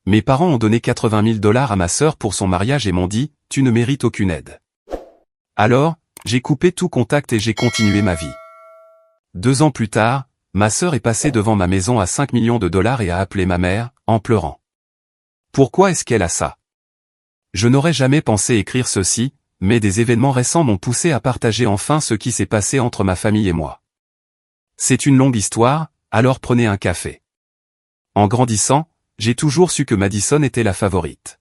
Mes parents ont donné 80 000 $ à ma sœur pour son mariage et m'ont dit, tu ne mérites aucune aide. Alors, j'ai coupé tout contact et j'ai continué ma vie. 2 ans plus tard, ma sœur est passée devant ma maison à 5 millions de $ et a appelé ma mère, en pleurant. Pourquoi est-ce qu'elle a ça? Je n'aurais jamais pensé écrire ceci, mais des événements récents m'ont poussé à partager enfin ce qui s'est passé entre ma famille et moi. C'est une longue histoire, alors prenez un café. En grandissant, j'ai toujours su que Madison était la favorite.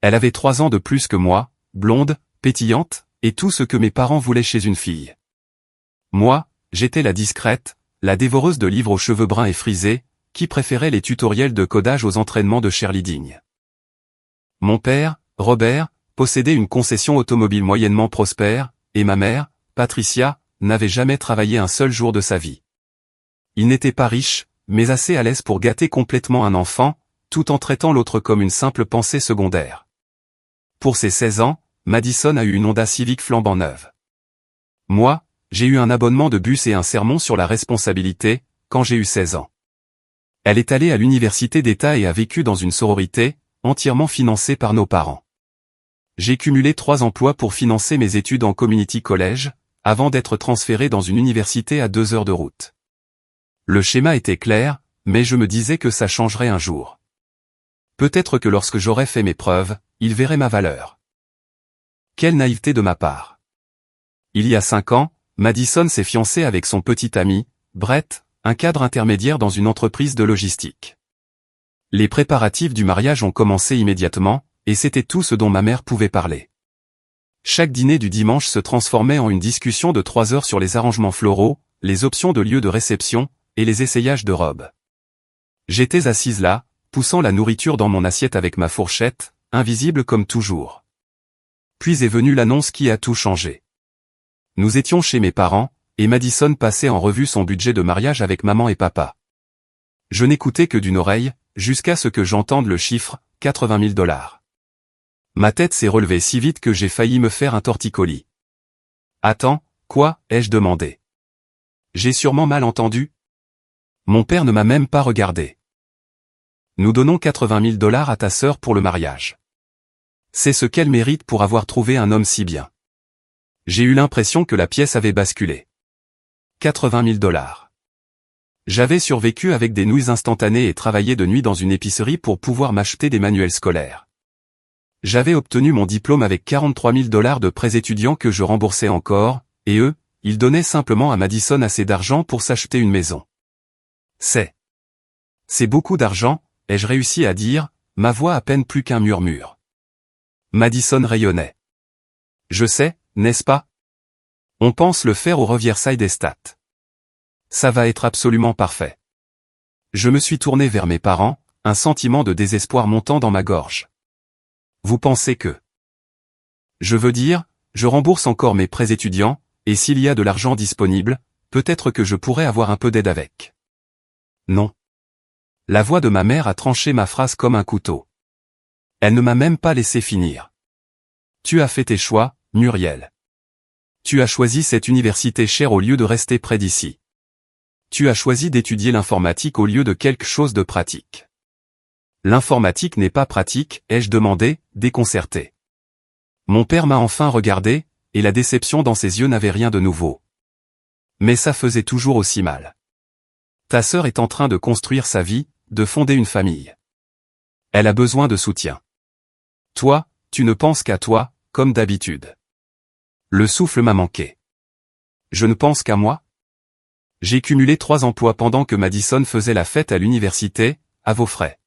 Elle avait 3 ans de plus que moi, blonde, pétillante, et tout ce que mes parents voulaient chez une fille. Moi, j'étais la discrète, la dévoreuse de livres aux cheveux bruns et frisés, qui préférait les tutoriels de codage aux entraînements de Shirley Digne. Mon père, Robert, possédait une concession automobile moyennement prospère, et ma mère, Patricia, n'avait jamais travaillé un seul jour de sa vie. Il n'était pas riche, mais assez à l'aise pour gâter complètement un enfant, tout en traitant l'autre comme une simple pensée secondaire. Pour ses 16 ans, Madison a eu une Honda Civic flambant neuve. Moi, j'ai eu un abonnement de bus et un sermon sur la responsabilité, quand j'ai eu 16 ans. Elle est allée à l'université d'État et a vécu dans une sororité, entièrement financée par nos parents. J'ai cumulé 3 emplois pour financer mes études en community college, avant d'être transféré dans une université à 2 heures de route. Le schéma était clair, mais je me disais que ça changerait un jour. Peut-être que lorsque j'aurais fait mes preuves, il verrait ma valeur. Quelle naïveté de ma part. Il y a 5 ans, Madison s'est fiancée avec son petit ami, Brett, un cadre intermédiaire dans une entreprise de logistique. Les préparatifs du mariage ont commencé immédiatement, et c'était tout ce dont ma mère pouvait parler. Chaque dîner du dimanche se transformait en une discussion de 3 heures sur les arrangements floraux, les options de lieu de réception, et les essayages de robes. J'étais assise là, poussant la nourriture dans mon assiette avec ma fourchette, invisible comme toujours. Puis est venue l'annonce qui a tout changé. Nous étions chez mes parents, et Madison passait en revue son budget de mariage avec maman et papa. Je n'écoutais que d'une oreille, jusqu'à ce que j'entende le chiffre, 80 000 $. Ma tête s'est relevée si vite que j'ai failli me faire un torticolis. Attends, quoi, ai-je demandé. J'ai sûrement mal entendu? Mon père ne m'a même pas regardé. Nous donnons 80 000 $ à ta sœur pour le mariage. C'est ce qu'elle mérite pour avoir trouvé un homme si bien. J'ai eu l'impression que la pièce avait basculé. 80 000 $. J'avais survécu avec des nouilles instantanées et travaillé de nuit dans une épicerie pour pouvoir m'acheter des manuels scolaires. J'avais obtenu mon diplôme avec 43 000 $ de prêts étudiants que je remboursais encore, et eux, ils donnaient simplement à Madison assez d'argent pour s'acheter une maison. C'est beaucoup d'argent, ai-je réussi à dire, ma voix à peine plus qu'un murmure. Madison rayonnait. Je sais, n'est-ce pas? On pense le faire au Riverside Estate. Ça va être absolument parfait. Je me suis tourné vers mes parents, un sentiment de désespoir montant dans ma gorge. Vous pensez que... Je veux dire, je rembourse encore mes prêts étudiants, et s'il y a de l'argent disponible, peut-être que je pourrais avoir un peu d'aide avec. Non. La voix de ma mère a tranché ma phrase comme un couteau. Elle ne m'a même pas laissé finir. Tu as fait tes choix, Muriel. Tu as choisi cette université chère au lieu de rester près d'ici. Tu as choisi d'étudier l'informatique au lieu de quelque chose de pratique. L'informatique n'est pas pratique, ai-je demandé, déconcerté. Mon père m'a enfin regardé, et la déception dans ses yeux n'avait rien de nouveau. Mais ça faisait toujours aussi mal. Ta sœur est en train de construire sa vie, de fonder une famille. Elle a besoin de soutien. Toi, tu ne penses qu'à toi, comme d'habitude. Le souffle m'a manqué. Je ne pense qu'à moi? J'ai cumulé 3 emplois pendant que Madison faisait la fête à l'université, à vos frais.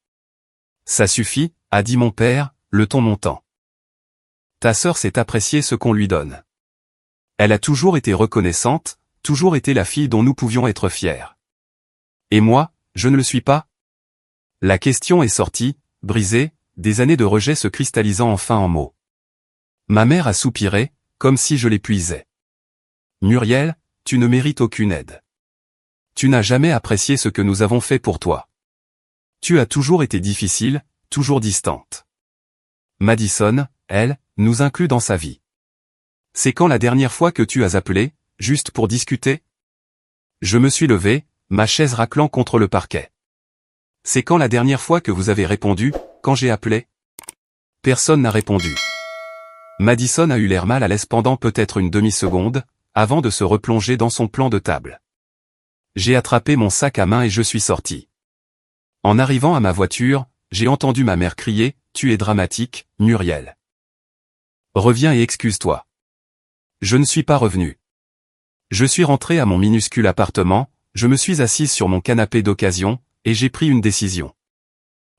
Ça suffit, a dit mon père, le ton montant. Ta sœur sait apprécier ce qu'on lui donne. Elle a toujours été reconnaissante, toujours été la fille dont nous pouvions être fiers. Et moi, je ne le suis pas? La question est sortie, brisée, des années de rejet se cristallisant enfin en mots. Ma mère a soupiré, comme si je l'épuisais. Muriel, tu ne mérites aucune aide. Tu n'as jamais apprécié ce que nous avons fait pour toi. Tu as toujours été difficile, toujours distante. Madison, elle, nous inclut dans sa vie. C'est quand la dernière fois que tu as appelé, juste pour discuter? Je me suis levé, ma chaise raclant contre le parquet. C'est quand la dernière fois que vous avez répondu, quand j'ai appelé? Personne n'a répondu. Madison a eu l'air mal à l'aise pendant peut-être une demi-seconde, avant de se replonger dans son plan de table. J'ai attrapé mon sac à main et je suis sorti. En arrivant à ma voiture, j'ai entendu ma mère crier, « Tu es dramatique, Muriel. Reviens et excuse-toi. » Je ne suis pas revenu. Je suis rentré à mon minuscule appartement, je me suis assise sur mon canapé d'occasion, et j'ai pris une décision.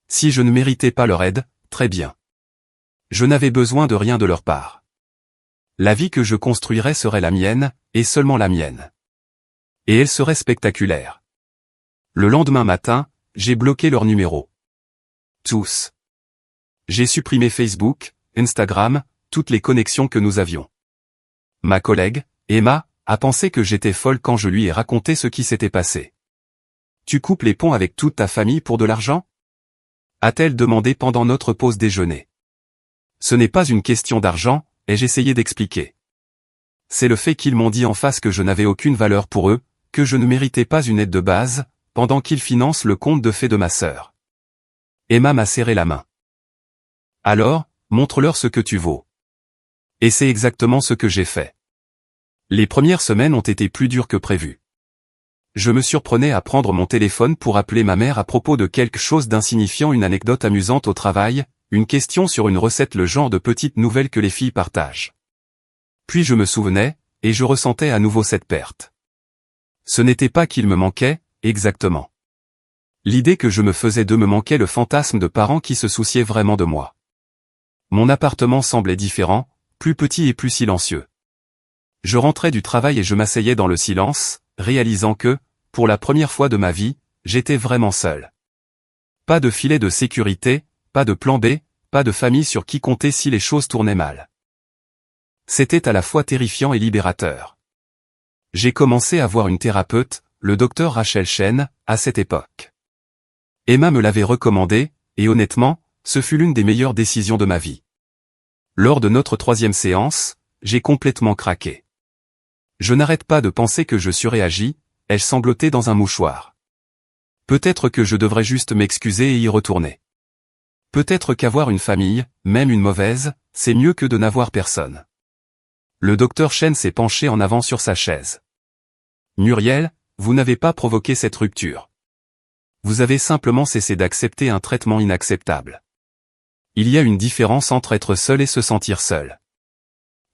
Si je ne méritais pas leur aide, très bien. Je n'avais besoin de rien de leur part. La vie que je construirais serait la mienne, et seulement la mienne. Et elle serait spectaculaire. Le lendemain matin, j'ai bloqué leur numéro. Tous. J'ai supprimé Facebook, Instagram, toutes les connexions que nous avions. Ma collègue, Emma, a pensé que j'étais folle quand je lui ai raconté ce qui s'était passé. « Tu coupes les ponts avec toute ta famille pour de l'argent ?» a-t-elle demandé pendant notre pause déjeuner. Ce n'est pas une question d'argent, ai-je essayé d'expliquer. C'est le fait qu'ils m'ont dit en face que je n'avais aucune valeur pour eux, que je ne méritais pas une aide de base, pendant qu'ils financent le conte de fées de ma sœur. Emma m'a serré la main. Alors, montre-leur ce que tu vaux. Et c'est exactement ce que j'ai fait. Les premières semaines ont été plus dures que prévu. Je me surprenais à prendre mon téléphone pour appeler ma mère à propos de quelque chose d'insignifiant, une anecdote amusante au travail, une question sur une recette, le genre de petites nouvelles que les filles partagent. Puis je me souvenais, et je ressentais à nouveau cette perte. Ce n'était pas qu'il me manquait, exactement. L'idée que je me faisais d'eux me manquait, le fantasme de parents qui se souciaient vraiment de moi. Mon appartement semblait différent, plus petit et plus silencieux. Je rentrais du travail et je m'asseyais dans le silence, réalisant que, pour la première fois de ma vie, j'étais vraiment seul. Pas de filet de sécurité, pas de plan B, pas de famille sur qui compter si les choses tournaient mal. C'était à la fois terrifiant et libérateur. J'ai commencé à voir une thérapeute, le docteur Rachel Chen, à cette époque. Emma me l'avait recommandé, et honnêtement, ce fut l'une des meilleures décisions de ma vie. Lors de notre 3e séance, j'ai complètement craqué. Je n'arrête pas de penser que je surréagis, ai-je sangloté dans un mouchoir. Peut-être que je devrais juste m'excuser et y retourner. Peut-être qu'avoir une famille, même une mauvaise, c'est mieux que de n'avoir personne. Le docteur Chen s'est penché en avant sur sa chaise. Muriel, vous n'avez pas provoqué cette rupture. Vous avez simplement cessé d'accepter un traitement inacceptable. Il y a une différence entre être seul et se sentir seul.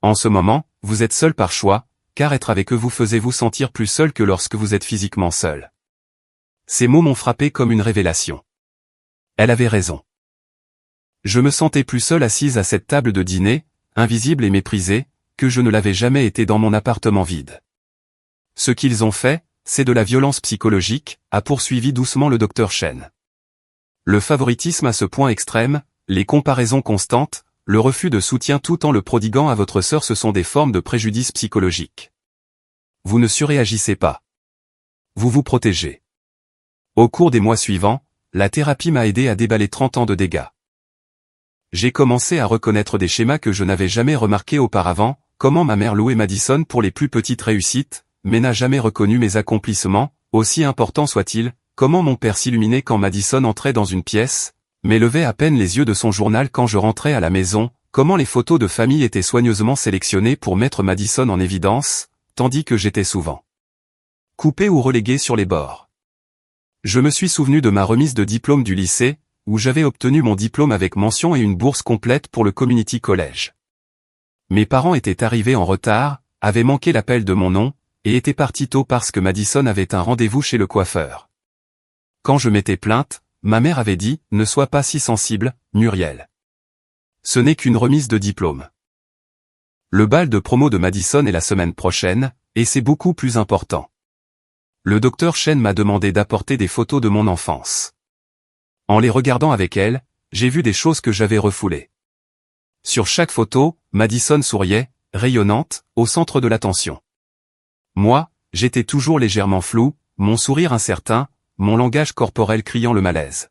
En ce moment, vous êtes seul par choix, car être avec eux vous faisait vous sentir plus seul que lorsque vous êtes physiquement seul. Ces mots m'ont frappé comme une révélation. Elle avait raison. Je me sentais plus seul assise à cette table de dîner, invisible et méprisée, que je ne l'avais jamais été dans mon appartement vide. Ce qu'ils ont fait, c'est de la violence psychologique, a poursuivi doucement le docteur Chen. Le favoritisme à ce point extrême, les comparaisons constantes, le refus de soutien tout en le prodiguant à votre sœur, ce sont des formes de préjudice psychologique. Vous ne surréagissez pas. Vous vous protégez. Au cours des mois suivants, la thérapie m'a aidé à déballer 30 ans de dégâts. J'ai commencé à reconnaître des schémas que je n'avais jamais remarqués auparavant, comment ma mère louait Madison pour les plus petites réussites, mais n'a jamais reconnu mes accomplissements, aussi importants soient-ils, comment mon père s'illuminait quand Madison entrait dans une pièce, mais levait à peine les yeux de son journal quand je rentrais à la maison, comment les photos de famille étaient soigneusement sélectionnées pour mettre Madison en évidence, tandis que j'étais souvent coupé ou relégué sur les bords. Je me suis souvenu de ma remise de diplôme du lycée, où j'avais obtenu mon diplôme avec mention et une bourse complète pour le Community College. Mes parents étaient arrivés en retard, avaient manqué l'appel de mon nom, et étaient partis tôt parce que Madison avait un rendez-vous chez le coiffeur. Quand je m'étais plainte, ma mère avait dit « Ne sois pas si sensible, Muriel. Ce n'est qu'une remise de diplôme. Le bal de promo de Madison est la semaine prochaine, et c'est beaucoup plus important. » Le docteur Chen m'a demandé d'apporter des photos de mon enfance. En les regardant avec elle, j'ai vu des choses que j'avais refoulées. Sur chaque photo, Madison souriait, rayonnante, au centre de l'attention. Moi, j'étais toujours légèrement flou, mon sourire incertain, mon langage corporel criant le malaise.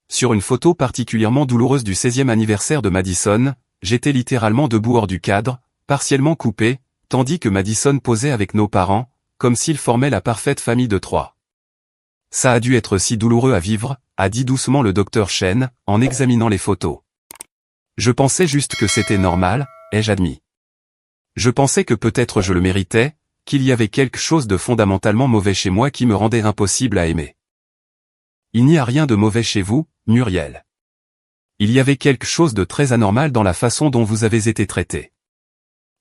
Sur une photo particulièrement douloureuse du 16e anniversaire de Madison, j'étais littéralement debout hors du cadre, partiellement coupé, tandis que Madison posait avec nos parents, comme s'ils formaient la parfaite famille de 3. Ça a dû être si douloureux à vivre, a dit doucement le docteur Chen, en examinant les photos. Je pensais juste que c'était normal, ai-je admis. Je pensais que peut-être je le méritais, qu'il y avait quelque chose de fondamentalement mauvais chez moi qui me rendait impossible à aimer. Il n'y a rien de mauvais chez vous, Muriel. Il y avait quelque chose de très anormal dans la façon dont vous avez été traité.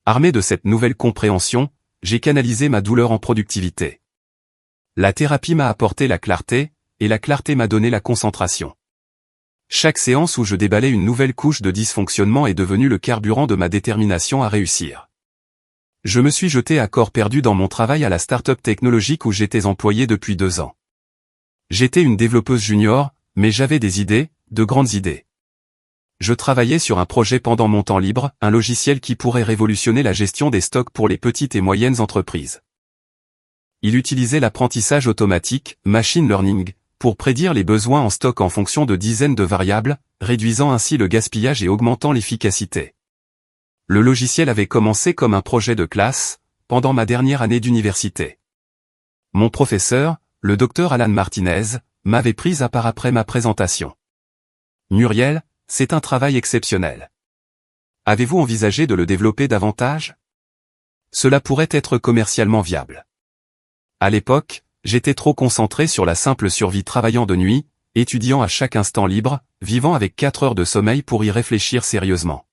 Armé de cette nouvelle compréhension, j'ai canalisé ma douleur en productivité. La thérapie m'a apporté la clarté, et la clarté m'a donné la concentration. Chaque séance où je déballais une nouvelle couche de dysfonctionnement est devenue le carburant de ma détermination à réussir. Je me suis jeté à corps perdu dans mon travail à la start-up technologique où j'étais employé depuis 2 ans. J'étais une développeuse junior, mais j'avais des idées, de grandes idées. Je travaillais sur un projet pendant mon temps libre, un logiciel qui pourrait révolutionner la gestion des stocks pour les petites et moyennes entreprises. Il utilisait l'apprentissage automatique, machine learning, pour prédire les besoins en stock en fonction de dizaines de variables, réduisant ainsi le gaspillage et augmentant l'efficacité. Le logiciel avait commencé comme un projet de classe, pendant ma dernière année d'université. Mon professeur, le docteur Alan Martinez, m'avait prise à part après ma présentation. Muriel, c'est un travail exceptionnel. Avez-vous envisagé de le développer davantage? Cela pourrait être commercialement viable. À l'époque, j'étais trop concentré sur la simple survie travaillant de nuit, étudiant à chaque instant libre, vivant avec 4 heures de sommeil pour y réfléchir sérieusement.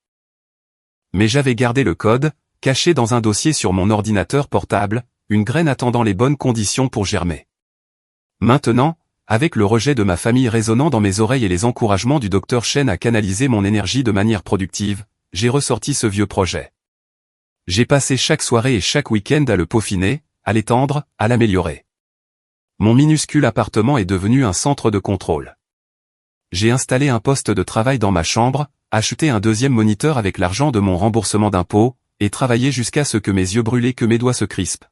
Mais j'avais gardé le code, caché dans un dossier sur mon ordinateur portable, une graine attendant les bonnes conditions pour germer. Maintenant, avec le rejet de ma famille résonnant dans mes oreilles et les encouragements du docteur Chen à canaliser mon énergie de manière productive, j'ai ressorti ce vieux projet. J'ai passé chaque soirée et chaque week-end à le peaufiner, à l'étendre, à l'améliorer. Mon minuscule appartement est devenu un centre de contrôle. J'ai installé un poste de travail dans ma chambre, acheté un 2e moniteur avec l'argent de mon remboursement d'impôts, et travaillé jusqu'à ce que mes yeux brûlent et que mes doigts se crispent.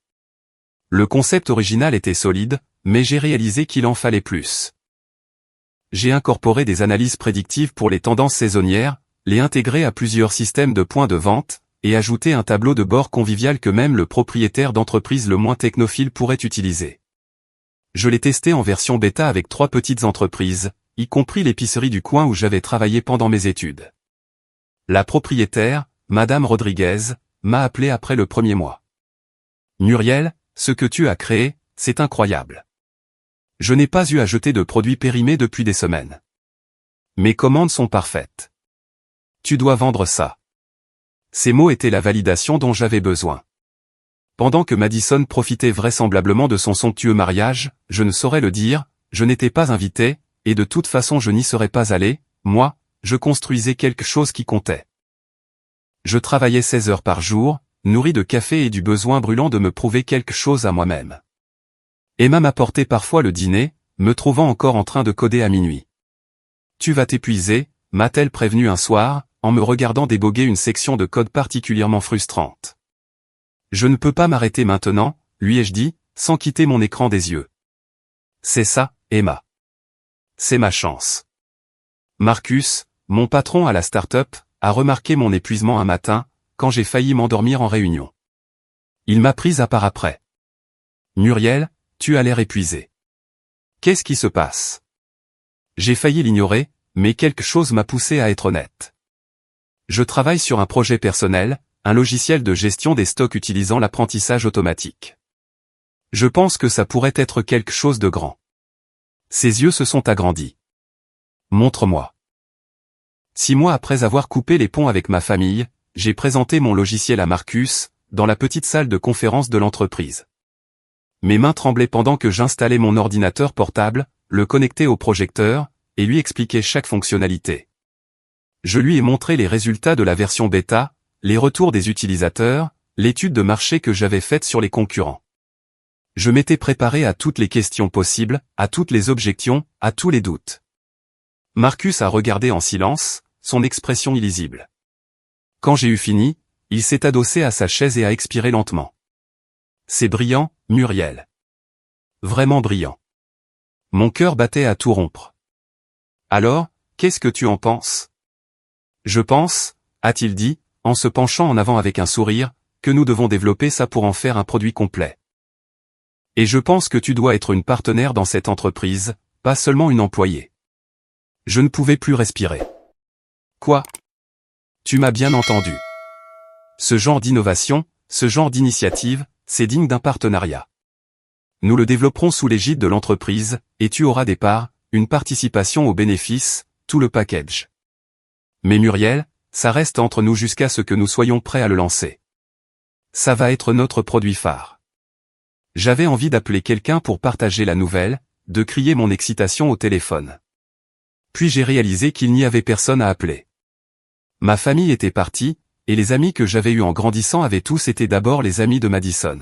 Le concept original était solide, mais j'ai réalisé qu'il en fallait plus. J'ai incorporé des analyses prédictives pour les tendances saisonnières, les intégré à plusieurs systèmes de points de vente, et ajouté un tableau de bord convivial que même le propriétaire d'entreprise le moins technophile pourrait utiliser. Je l'ai testé en version bêta avec 3 petites entreprises, y compris l'épicerie du coin où j'avais travaillé pendant mes études. La propriétaire, Madame Rodriguez, m'a appelé après le 1er mois. Muriel, ce que tu as créé, c'est incroyable. Je n'ai pas eu à jeter de produits périmés depuis des semaines. Mes commandes sont parfaites. Tu dois vendre ça. Ces mots étaient la validation dont j'avais besoin. Pendant que Madison profitait vraisemblablement de son somptueux mariage, je ne saurais le dire, je n'étais pas invité, et de toute façon je n'y serais pas allé, moi, je construisais quelque chose qui comptait. Je travaillais 16 heures par jour, nourri de café et du besoin brûlant de me prouver quelque chose à moi-même. Emma m'apportait parfois le dîner, me trouvant encore en train de coder à minuit. Tu vas t'épuiser, m'a-t-elle prévenu un soir, en me regardant déboguer une section de code particulièrement frustrante. Je ne peux pas m'arrêter maintenant, lui ai-je dit, sans quitter mon écran des yeux. C'est ça, Emma. C'est ma chance. Marcus, mon patron à la start-up, a remarqué mon épuisement un matin, quand j'ai failli m'endormir en réunion. Il m'a prise à part après. Muriel, tu as l'air épuisé. Qu'est-ce qui se passe? J'ai failli l'ignorer, mais quelque chose m'a poussé à être honnête. Je travaille sur un projet personnel, un logiciel de gestion des stocks utilisant l'apprentissage automatique. Je pense que ça pourrait être quelque chose de grand. Ses yeux se sont agrandis. Montre-moi. 6 mois après avoir coupé les ponts avec ma famille, j'ai présenté mon logiciel à Marcus, dans la petite salle de conférence de l'entreprise. Mes mains tremblaient pendant que j'installais mon ordinateur portable, le connectais au projecteur, et lui expliquais chaque fonctionnalité. Je lui ai montré les résultats de la version bêta, les retours des utilisateurs, l'étude de marché que j'avais faite sur les concurrents. Je m'étais préparé à toutes les questions possibles, à toutes les objections, à tous les doutes. Marcus a regardé en silence, son expression illisible. Quand j'ai eu fini, il s'est adossé à sa chaise et a expiré lentement. C'est brillant, Muriel. Vraiment brillant. Mon cœur battait à tout rompre. Alors, qu'est-ce que tu en penses? Je pense, a-t-il dit, en se penchant en avant avec un sourire, que nous devons développer ça pour en faire un produit complet. Et je pense que tu dois être une partenaire dans cette entreprise, pas seulement une employée. Je ne pouvais plus respirer. Quoi? Tu m'as bien entendu. Ce genre d'innovation, ce genre d'initiative, c'est digne d'un partenariat. Nous le développerons sous l'égide de l'entreprise, et tu auras des parts, une participation aux bénéfices, tout le package. Mais Muriel, ça reste entre nous jusqu'à ce que nous soyons prêts à le lancer. Ça va être notre produit phare. J'avais envie d'appeler quelqu'un pour partager la nouvelle, de crier mon excitation au téléphone. Puis j'ai réalisé qu'il n'y avait personne à appeler. Ma famille était partie, et les amis que j'avais eus en grandissant avaient tous été d'abord les amis de Madison.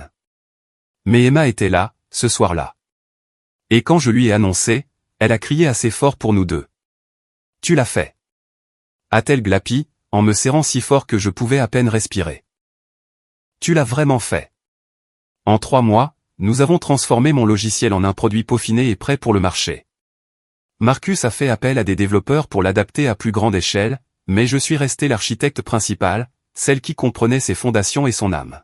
Mais Emma était là, ce soir-là. Et quand je lui ai annoncé, elle a crié assez fort pour nous deux. « Tu l'as fait !» a-t-elle glapi, en me serrant si fort que je pouvais à peine respirer. « Tu l'as vraiment fait !» En 3 mois, nous avons transformé mon logiciel en un produit peaufiné et prêt pour le marché. Marcus a fait appel à des développeurs pour l'adapter à plus grande échelle, mais je suis resté l'architecte principal, celle qui comprenait ses fondations et son âme.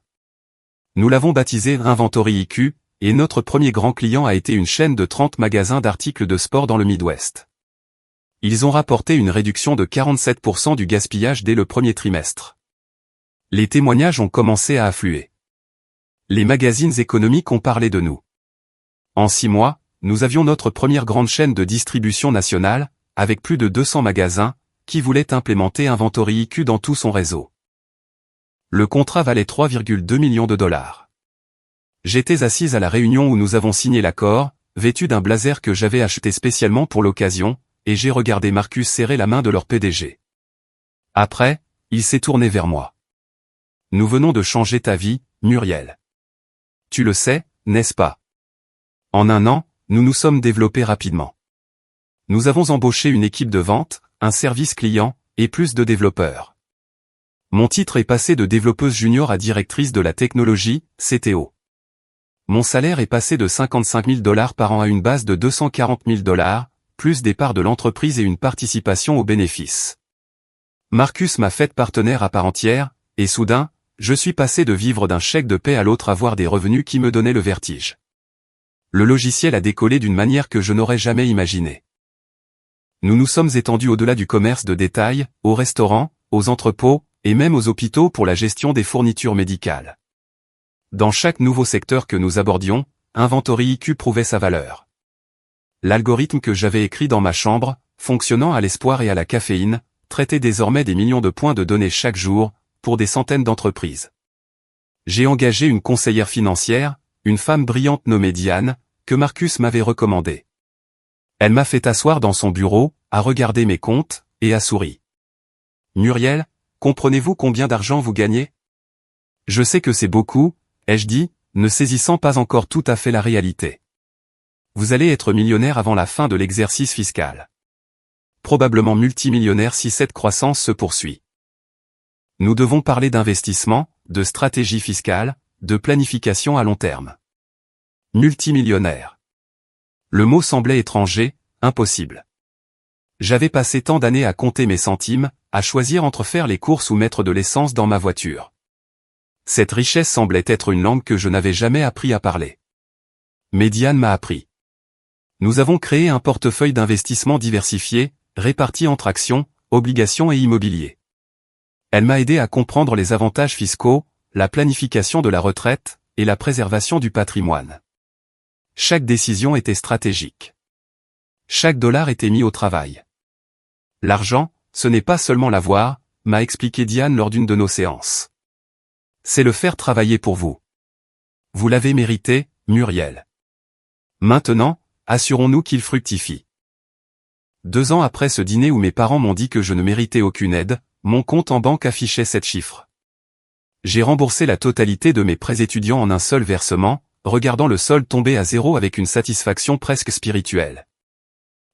Nous l'avons baptisé Inventory IQ, et notre premier grand client a été une chaîne de 30 magasins d'articles de sport dans le Midwest. Ils ont rapporté une réduction de 47% du gaspillage dès le premier trimestre. Les témoignages ont commencé à affluer. Les magazines économiques ont parlé de nous. En 6 mois, nous avions notre première grande chaîne de distribution nationale, avec plus de 200 magasins, qui voulaient implémenter Inventory IQ dans tout son réseau. Le contrat valait 3,2 millions de dollars. J'étais assise à la réunion où nous avons signé l'accord, vêtu d'un blazer que j'avais acheté spécialement pour l'occasion, et j'ai regardé Marcus serrer la main de leur PDG. Après, il s'est tourné vers moi. Nous venons de changer ta vie, Muriel. Tu le sais, n'est-ce pas? En 1 an, nous nous sommes développés rapidement. Nous avons embauché une équipe de vente, un service client, et plus de développeurs. Mon titre est passé de développeuse junior à directrice de la technologie, CTO. Mon salaire est passé de 55 000 $ par an à une base de 240 000 $, plus des parts de l'entreprise et une participation aux bénéfices. Marcus m'a fait partenaire à part entière, et soudain, je suis passé de vivre d'un chèque de paie à l'autre à avoir des revenus qui me donnaient le vertige. Le logiciel a décollé d'une manière que je n'aurais jamais imaginée. Nous nous sommes étendus au-delà du commerce de détail, aux restaurants, aux entrepôts, et même aux hôpitaux pour la gestion des fournitures médicales. Dans chaque nouveau secteur que nous abordions, Inventory IQ prouvait sa valeur. L'algorithme que j'avais écrit dans ma chambre, fonctionnant à l'espoir et à la caféine, traitait désormais des millions de points de données chaque jour, pour des centaines d'entreprises. J'ai engagé une conseillère financière, une femme brillante nommée Diane, que Marcus m'avait recommandée. Elle m'a fait asseoir dans son bureau, a regardé mes comptes, et a souri. « Muriel, comprenez-vous combien d'argent vous gagnez? » « Je sais que c'est beaucoup, » ai-je dit, ne saisissant pas encore tout à fait la réalité. « Vous allez être millionnaire avant la fin de l'exercice fiscal. Probablement multimillionnaire si cette croissance se poursuit. Nous devons parler d'investissement, de stratégie fiscale, de planification à long terme. Multimillionnaire. Le mot semblait étranger, impossible. J'avais passé tant d'années à compter mes centimes, à choisir entre faire les courses ou mettre de l'essence dans ma voiture. Cette richesse semblait être une langue que je n'avais jamais appris à parler. Mais Diane m'a appris. Nous avons créé un portefeuille d'investissement diversifié, réparti entre actions, obligations et immobilier. Elle m'a aidé à comprendre les avantages fiscaux, la planification de la retraite, et la préservation du patrimoine. Chaque décision était stratégique. Chaque dollar était mis au travail. L'argent, ce n'est pas seulement l'avoir, m'a expliqué Diane lors d'une de nos séances. C'est le faire travailler pour vous. Vous l'avez mérité, Muriel. Maintenant, assurons-nous qu'il fructifie. 2 ans après ce dîner où mes parents m'ont dit que je ne méritais aucune aide, mon compte en banque affichait 7 chiffres. J'ai remboursé la totalité de mes prêts étudiants en un seul versement, regardant le solde tomber à 0 avec une satisfaction presque spirituelle.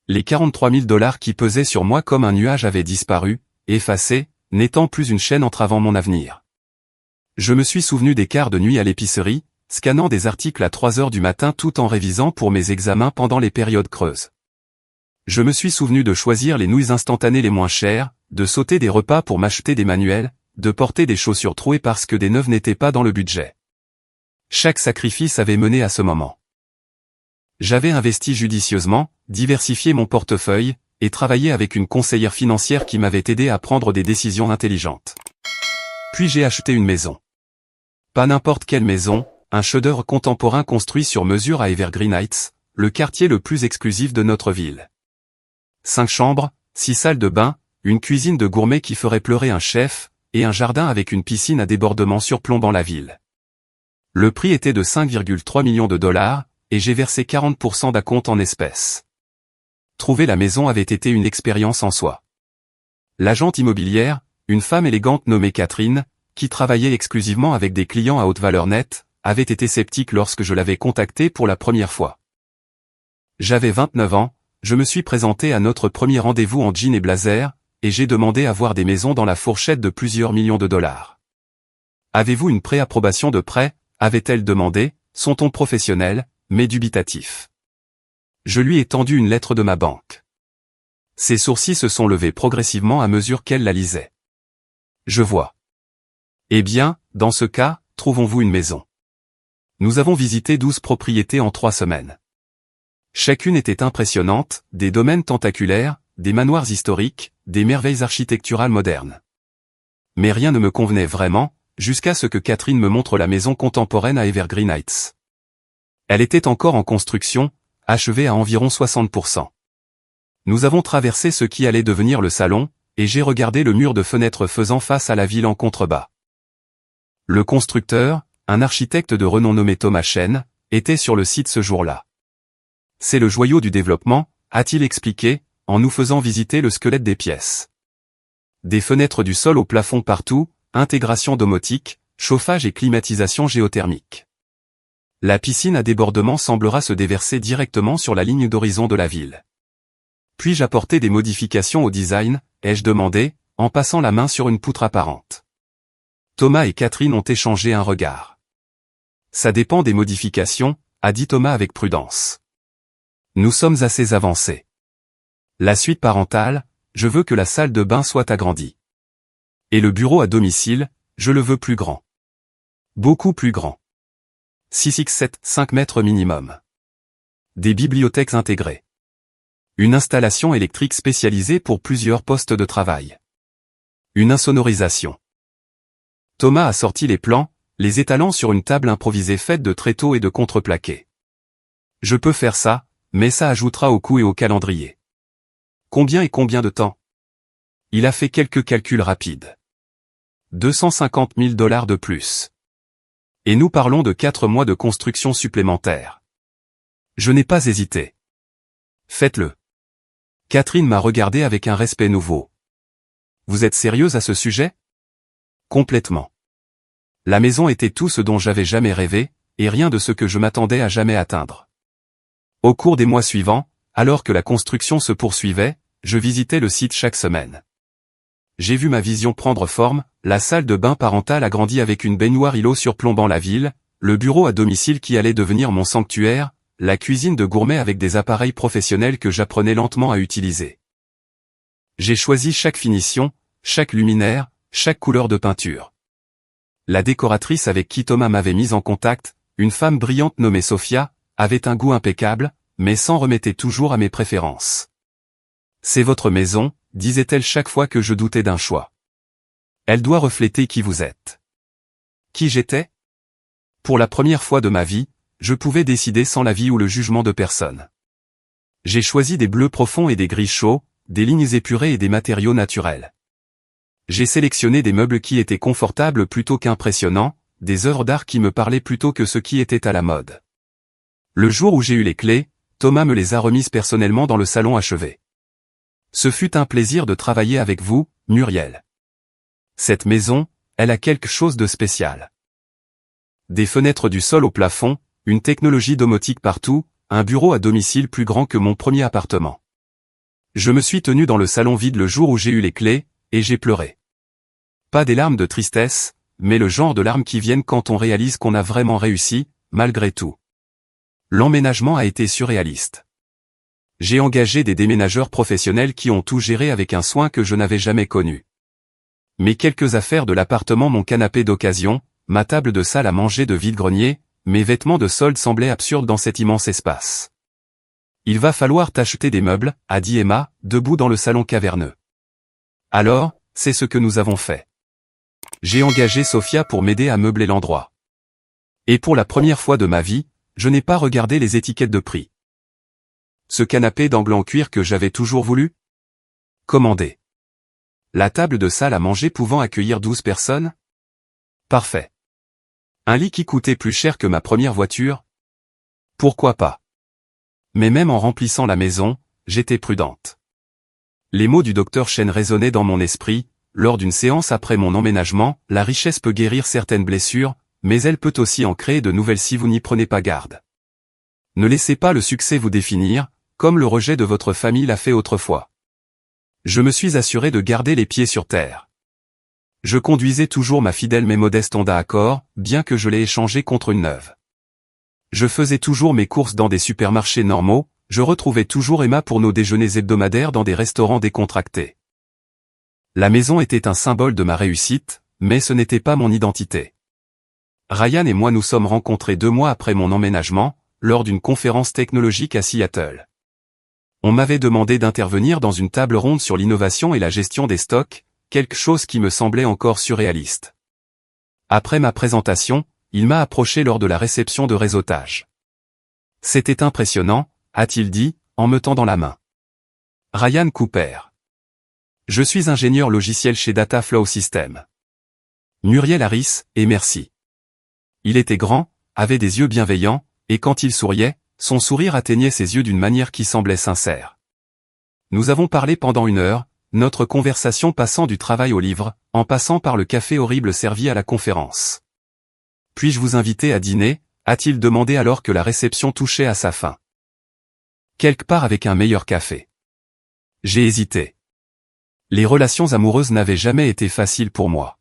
Les 43 000 $ qui pesaient sur moi comme un nuage avaient disparu, effacés, n'étant plus une chaîne entravant mon avenir. Je me suis souvenu des quarts de nuit à l'épicerie, scannant des articles à 3 heures du matin tout en révisant pour mes examens pendant les périodes creuses. Je me suis souvenu de choisir les nouilles instantanées les moins chères, de sauter des repas pour m'acheter des manuels, de porter des chaussures trouées parce que des neuves n'étaient pas dans le budget. Chaque sacrifice avait mené à ce moment. J'avais investi judicieusement, diversifié mon portefeuille, et travaillé avec une conseillère financière qui m'avait aidé à prendre des décisions intelligentes. Puis j'ai acheté une maison. Pas n'importe quelle maison, un chef-d'œuvre contemporain construit sur mesure à Evergreen Heights, le quartier le plus exclusif de notre ville. 5 chambres, 6 salles de bain, une cuisine de gourmet qui ferait pleurer un chef, et un jardin avec une piscine à débordement surplombant la ville. Le prix était de 5,3 millions de dollars, et j'ai versé 40% d'acompte en espèces. Trouver la maison avait été une expérience en soi. L'agente immobilière, une femme élégante nommée Catherine, qui travaillait exclusivement avec des clients à haute valeur nette, avait été sceptique lorsque je l'avais contactée pour la première fois. J'avais 29 ans, je me suis présenté à notre premier rendez-vous en jean et blazer, et j'ai demandé à voir des maisons dans la fourchette de plusieurs millions de dollars. Avez-vous une préapprobation de prêt, avait-elle demandé, son ton professionnel, mais dubitatif. Je lui ai tendu une lettre de ma banque. Ses sourcils se sont levés progressivement à mesure qu'elle la lisait. Je vois. Eh bien, dans ce cas, trouvons-vous une maison. Nous avons visité 12 propriétés en 3 semaines. Chacune était impressionnante, des domaines tentaculaires, des manoirs historiques, des merveilles architecturales modernes. Mais rien ne me convenait vraiment, jusqu'à ce que Catherine me montre la maison contemporaine à Evergreen Heights. Elle était encore en construction, achevée à environ 60%. Nous avons traversé ce qui allait devenir le salon, et j'ai regardé le mur de fenêtres faisant face à la ville en contrebas. Le constructeur, un architecte de renom nommé Thomas Chen, était sur le site ce jour-là. C'est le joyau du développement, a-t-il expliqué, en nous faisant visiter le squelette des pièces. Des fenêtres du sol au plafond partout, intégration domotique, chauffage et climatisation géothermique. La piscine à débordement semblera se déverser directement sur la ligne d'horizon de la ville. Puis-je apporter des modifications au design, ai-je demandé, en passant la main sur une poutre apparente. Thomas et Catherine ont échangé un regard. Ça dépend des modifications, a dit Thomas avec prudence. Nous sommes assez avancés. La suite parentale, je veux que la salle de bain soit agrandie. Et le bureau à domicile, je le veux plus grand. Beaucoup plus grand. 6x7, 5 mètres minimum. Des bibliothèques intégrées. Une installation électrique spécialisée pour plusieurs postes de travail. Une insonorisation. Thomas a sorti les plans, les étalant sur une table improvisée faite de tréteaux et de contreplaqués. Je peux faire ça, mais ça ajoutera au coût et au calendrier. Combien et combien de temps? Il a fait quelques calculs rapides. 250 000 $ de plus. Et nous parlons de 4 mois de construction supplémentaire. Je n'ai pas hésité. Faites-le. Catherine m'a regardé avec un respect nouveau. Vous êtes sérieuse à ce sujet? Complètement. La maison était tout ce dont j'avais jamais rêvé, et rien de ce que je m'attendais à jamais atteindre. Au cours des mois suivants, alors que la construction se poursuivait, je visitais le site chaque semaine. J'ai vu ma vision prendre forme, la salle de bain parentale agrandie avec une baignoire îlot surplombant la ville, le bureau à domicile qui allait devenir mon sanctuaire, la cuisine de gourmet avec des appareils professionnels que j'apprenais lentement à utiliser. J'ai choisi chaque finition, chaque luminaire, chaque couleur de peinture. La décoratrice avec qui Thomas m'avait mis en contact, une femme brillante nommée Sophia, avait un goût impeccable, mais s'en remettait toujours à mes préférences. C'est votre maison, disait-elle chaque fois que je doutais d'un choix. Elle doit refléter qui vous êtes. Qui j'étais? Pour la première fois de ma vie, je pouvais décider sans l'avis ou le jugement de personne. J'ai choisi des bleus profonds et des gris chauds, des lignes épurées et des matériaux naturels. J'ai sélectionné des meubles qui étaient confortables plutôt qu'impressionnants, des œuvres d'art qui me parlaient plutôt que ce qui était à la mode. Le jour où j'ai eu les clés, Thomas me les a remises personnellement dans le salon achevé. Ce fut un plaisir de travailler avec vous, Muriel. Cette maison, elle a quelque chose de spécial. Des fenêtres du sol au plafond, une technologie domotique partout, un bureau à domicile plus grand que mon premier appartement. Je me suis tenu dans le salon vide le jour où j'ai eu les clés, et j'ai pleuré. Pas des larmes de tristesse, mais le genre de larmes qui viennent quand on réalise qu'on a vraiment réussi, malgré tout. L'emménagement a été surréaliste. J'ai engagé des déménageurs professionnels qui ont tout géré avec un soin que je n'avais jamais connu. Mes quelques affaires de l'appartement, mon canapé d'occasion, ma table de salle à manger de vide-grenier, mes vêtements de solde semblaient absurdes dans cet immense espace. Il va falloir t'acheter des meubles, a dit Emma, debout dans le salon caverneux. Alors, c'est ce que nous avons fait. J'ai engagé Sophia pour m'aider à meubler l'endroit. Et pour la première fois de ma vie, je n'ai pas regardé les étiquettes de prix. Ce canapé d'angle en cuir que j'avais toujours voulu? Commandé. La table de salle à manger pouvant accueillir 12 personnes? Parfait. Un lit qui coûtait plus cher que ma première voiture? Pourquoi pas? Mais même en remplissant la maison, j'étais prudente. Les mots du docteur Chen résonnaient dans mon esprit. Lors d'une séance après mon emménagement, la richesse peut guérir certaines blessures, mais elle peut aussi en créer de nouvelles si vous n'y prenez pas garde. Ne laissez pas le succès vous définir, comme le rejet de votre famille l'a fait autrefois. Je me suis assuré de garder les pieds sur terre. Je conduisais toujours ma fidèle mais modeste Honda Accord, bien que je l'ai échangée contre une neuve. Je faisais toujours mes courses dans des supermarchés normaux, je retrouvais toujours Emma pour nos déjeuners hebdomadaires dans des restaurants décontractés. La maison était un symbole de ma réussite, mais ce n'était pas mon identité. Ryan et moi nous sommes rencontrés 2 mois après mon emménagement, lors d'une conférence technologique à Seattle. On m'avait demandé d'intervenir dans une table ronde sur l'innovation et la gestion des stocks, quelque chose qui me semblait encore surréaliste. Après ma présentation, il m'a approché lors de la réception de réseautage. C'était impressionnant, a-t-il dit, en me tendant la main. Ryan Cooper. Je suis ingénieur logiciel chez Data Flow Systems. Muriel Harris, et merci. Il était grand, avait des yeux bienveillants, et quand il souriait, son sourire atteignait ses yeux d'une manière qui semblait sincère. Nous avons parlé pendant 1 heure, notre conversation passant du travail au livre, en passant par le café horrible servi à la conférence. Puis-je vous inviter à dîner, a-t-il demandé alors que la réception touchait à sa fin. Quelque part avec un meilleur café. J'ai hésité. Les relations amoureuses n'avaient jamais été faciles pour moi.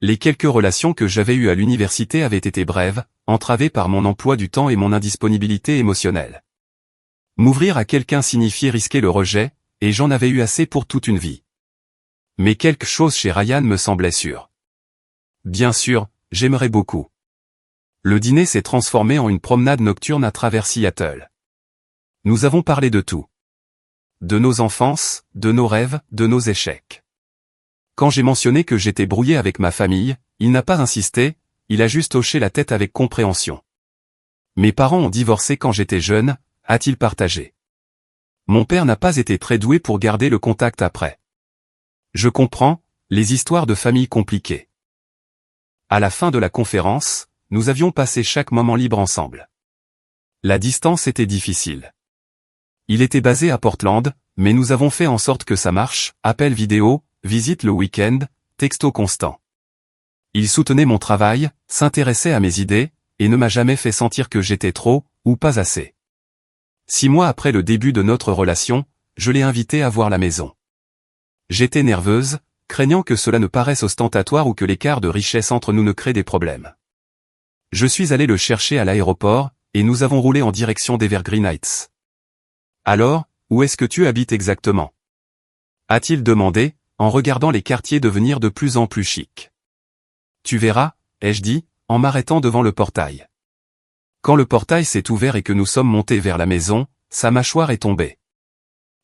Les quelques relations que j'avais eues à l'université avaient été brèves, entravées par mon emploi du temps et mon indisponibilité émotionnelle. M'ouvrir à quelqu'un signifiait risquer le rejet, et j'en avais eu assez pour toute une vie. Mais quelque chose chez Ryan me semblait sûr. Bien sûr, j'aimerais beaucoup. Le dîner s'est transformé en une promenade nocturne à travers Seattle. Nous avons parlé de tout. De nos enfances, de nos rêves, de nos échecs. Quand j'ai mentionné que j'étais brouillé avec ma famille, il n'a pas insisté, il a juste hoché la tête avec compréhension. Mes parents ont divorcé quand j'étais jeune, a-t-il partagé. Mon père n'a pas été très doué pour garder le contact après. Je comprends, les histoires de famille compliquées. À la fin de la conférence, nous avions passé chaque moment libre ensemble. La distance était difficile. Il était basé à Portland, mais nous avons fait en sorte que ça marche, appel vidéo, visite le week-end, texto constant. Il soutenait mon travail, s'intéressait à mes idées, et ne m'a jamais fait sentir que j'étais trop, ou pas assez. 6 mois après le début de notre relation, je l'ai invité à voir la maison. J'étais nerveuse, craignant que cela ne paraisse ostentatoire ou que l'écart de richesse entre nous ne crée des problèmes. Je suis allé le chercher à l'aéroport, et nous avons roulé en direction d'Evergreen Heights. Alors, où est-ce que tu habites exactement? A-t-il demandé, en regardant les quartiers devenir de plus en plus chics. Tu verras, ai-je dit, en m'arrêtant devant le portail. Quand le portail s'est ouvert et que nous sommes montés vers la maison, sa mâchoire est tombée.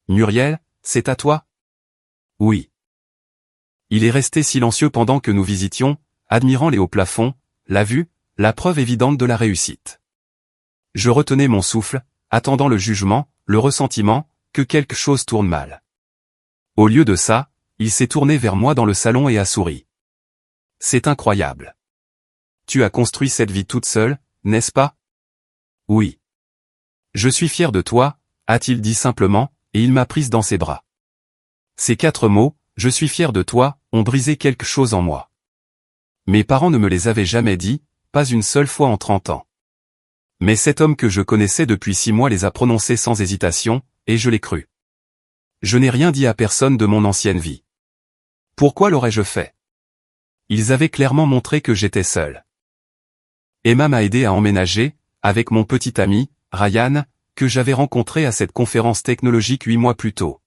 Muriel, c'est à toi? Oui. Il est resté silencieux pendant que nous visitions, admirant les hauts plafonds, la vue, la preuve évidente de la réussite. Je retenais mon souffle, attendant le jugement, le ressentiment, que quelque chose tourne mal. Au lieu de ça, il s'est tourné vers moi dans le salon et a souri. C'est incroyable. Tu as construit cette vie toute seule, n'est-ce pas? Oui. Je suis fier de toi, a-t-il dit simplement, et il m'a prise dans ses bras. Ces 4 mots, je suis fier de toi, ont brisé quelque chose en moi. Mes parents ne me les avaient jamais dit, pas une seule fois en 30 ans. Mais cet homme que je connaissais depuis 6 mois les a prononcés sans hésitation, et je l'ai cru. Je n'ai rien dit à personne de mon ancienne vie. Pourquoi l'aurais-je fait? Ils avaient clairement montré que j'étais seul. Emma m'a aidé à emménager, avec mon petit ami, Ryan, que j'avais rencontré à cette conférence technologique 8 mois plus tôt.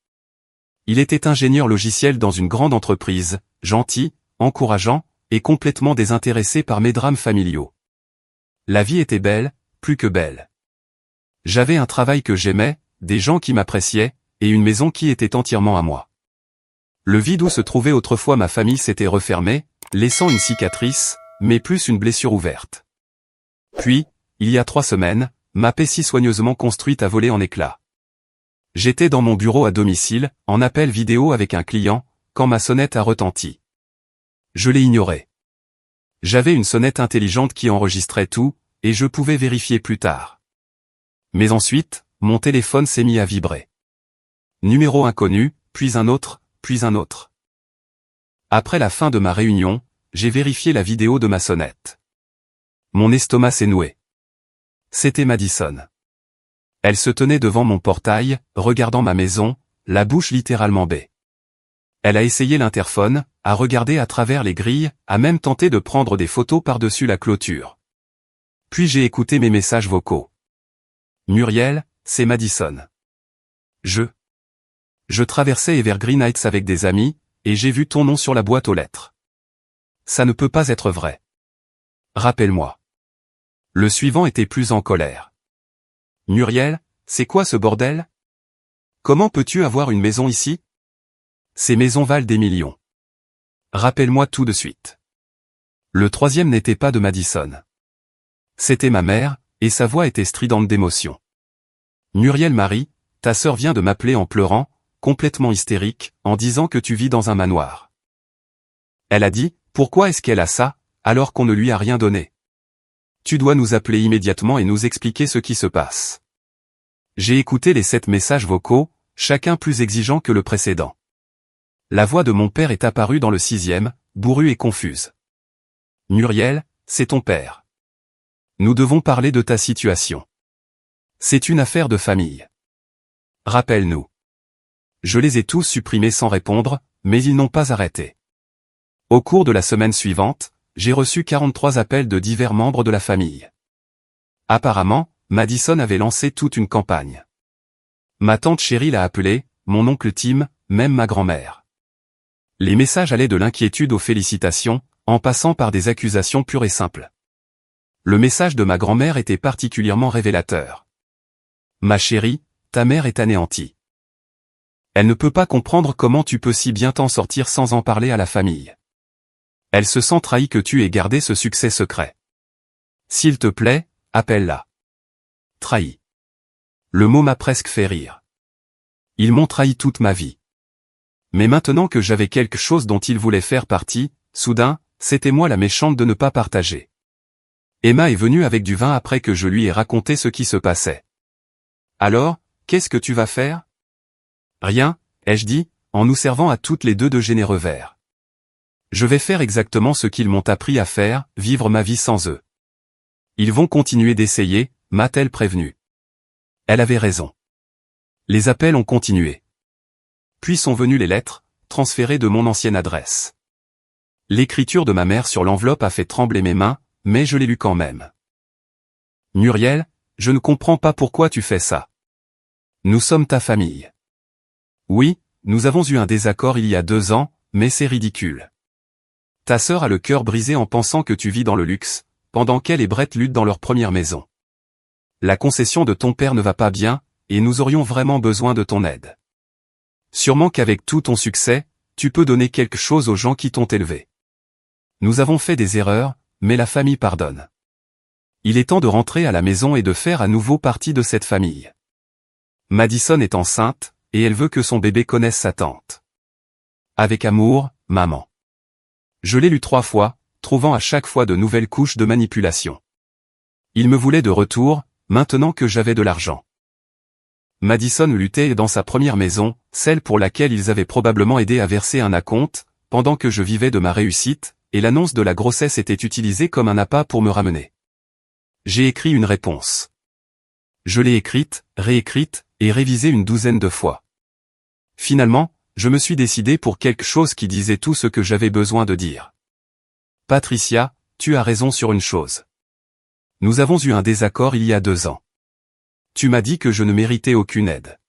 Il était ingénieur logiciel dans une grande entreprise, gentil, encourageant, et complètement désintéressé par mes drames familiaux. La vie était belle, plus que belle. J'avais un travail que j'aimais, des gens qui m'appréciaient, et une maison qui était entièrement à moi. Le vide où se trouvait autrefois ma famille s'était refermé, laissant une cicatrice, mais plus une blessure ouverte. Puis, il y a 3 semaines, ma paix si soigneusement construite a volé en éclats. J'étais dans mon bureau à domicile, en appel vidéo avec un client, quand ma sonnette a retenti. Je l'ai ignorée. J'avais une sonnette intelligente qui enregistrait tout, et je pouvais vérifier plus tard. Mais ensuite, mon téléphone s'est mis à vibrer. Numéro inconnu, puis un autre, puis un autre. Après la fin de ma réunion, j'ai vérifié la vidéo de ma sonnette. Mon estomac s'est noué. C'était Madison. Elle se tenait devant mon portail, regardant ma maison, la bouche littéralement bée. Elle a essayé l'interphone, a regardé à travers les grilles, a même tenté de prendre des photos par-dessus la clôture. Puis j'ai écouté mes messages vocaux. Muriel, c'est Madison. Je traversais Evergreen Heights avec des amis, et j'ai vu ton nom sur la boîte aux lettres. Ça ne peut pas être vrai. Rappelle-moi. Le suivant était plus en colère. Muriel, c'est quoi ce bordel? Comment peux-tu avoir une maison ici? Ces maisons valent des millions. Rappelle-moi tout de suite. Le troisième n'était pas de Madison. C'était ma mère, et sa voix était stridente d'émotion. Muriel Marie, ta sœur vient de m'appeler en pleurant, complètement hystérique, en disant que tu vis dans un manoir. Elle a dit, pourquoi est-ce qu'elle a ça, alors qu'on ne lui a rien donné? Tu dois nous appeler immédiatement et nous expliquer ce qui se passe. J'ai écouté les 7 messages vocaux, chacun plus exigeant que le précédent. La voix de mon père est apparue dans le 6e, bourrue et confuse. Muriel, c'est ton père. Nous devons parler de ta situation. C'est une affaire de famille. Rappelle-nous. Je les ai tous supprimés sans répondre, mais ils n'ont pas arrêté. Au cours de la semaine suivante, j'ai reçu 43 appels de divers membres de la famille. Apparemment, Madison avait lancé toute une campagne. Ma tante chérie l'a appelé, mon oncle Tim, même ma grand-mère. Les messages allaient de l'inquiétude aux félicitations, en passant par des accusations pures et simples. Le message de ma grand-mère était particulièrement révélateur. Ma chérie, ta mère est anéantie. Elle ne peut pas comprendre comment tu peux si bien t'en sortir sans en parler à la famille. Elle se sent trahie que tu aies gardé ce succès secret. S'il te plaît, appelle-la. Trahi. Le mot m'a presque fait rire. Ils m'ont trahi toute ma vie. Mais maintenant que j'avais quelque chose dont ils voulaient faire partie, soudain, c'était moi la méchante de ne pas partager. Emma est venue avec du vin après que je lui ai raconté ce qui se passait. Alors, qu'est-ce que tu vas faire? Rien, ai-je dit, en nous servant à toutes les deux de généreux verres. Je vais faire exactement ce qu'ils m'ont appris à faire, vivre ma vie sans eux. Ils vont continuer d'essayer, m'a-t-elle prévenu. Elle avait raison. Les appels ont continué. Puis sont venues les lettres, transférées de mon ancienne adresse. L'écriture de ma mère sur l'enveloppe a fait trembler mes mains, mais je l'ai lue quand même. Muriel, je ne comprends pas pourquoi tu fais ça. Nous sommes ta famille. Oui, nous avons eu un désaccord il y a 2 ans, mais c'est ridicule. Ta sœur a le cœur brisé en pensant que tu vis dans le luxe, pendant qu'elle et Brett luttent dans leur première maison. La concession de ton père ne va pas bien, et nous aurions vraiment besoin de ton aide. Sûrement qu'avec tout ton succès, tu peux donner quelque chose aux gens qui t'ont élevé. Nous avons fait des erreurs, mais la famille pardonne. Il est temps de rentrer à la maison et de faire à nouveau partie de cette famille. Madison est enceinte, et elle veut que son bébé connaisse sa tante. Avec amour, maman. Je l'ai lu 3 fois, trouvant à chaque fois de nouvelles couches de manipulation. Il me voulait de retour, maintenant que j'avais de l'argent. Madison luttait dans sa première maison, celle pour laquelle ils avaient probablement aidé à verser un acompte, pendant que je vivais de ma réussite, et l'annonce de la grossesse était utilisée comme un appât pour me ramener. J'ai écrit une réponse. Je l'ai écrite, réécrite, et révisée une 12aine de fois. Finalement, je me suis décidé pour quelque chose qui disait tout ce que j'avais besoin de dire. Patricia, tu as raison sur une chose. Nous avons eu un désaccord il y a 2 ans. Tu m'as dit que je ne méritais aucune aide.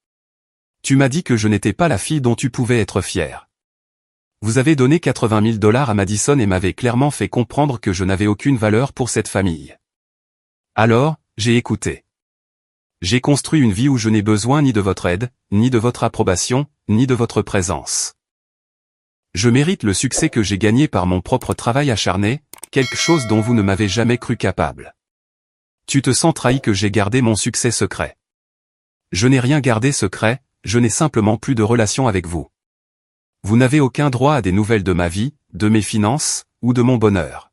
Tu m'as dit que je n'étais pas la fille dont tu pouvais être fier. Vous avez donné 80 000 $ à Madison et m'avez clairement fait comprendre que je n'avais aucune valeur pour cette famille. Alors, j'ai écouté. J'ai construit une vie où je n'ai besoin ni de votre aide, ni de votre approbation, ni de votre présence. Je mérite le succès que j'ai gagné par mon propre travail acharné, quelque chose dont vous ne m'avez jamais cru capable. Tu te sens trahi que j'ai gardé mon succès secret. Je n'ai rien gardé secret, je n'ai simplement plus de relation avec vous. Vous n'avez aucun droit à des nouvelles de ma vie, de mes finances, ou de mon bonheur.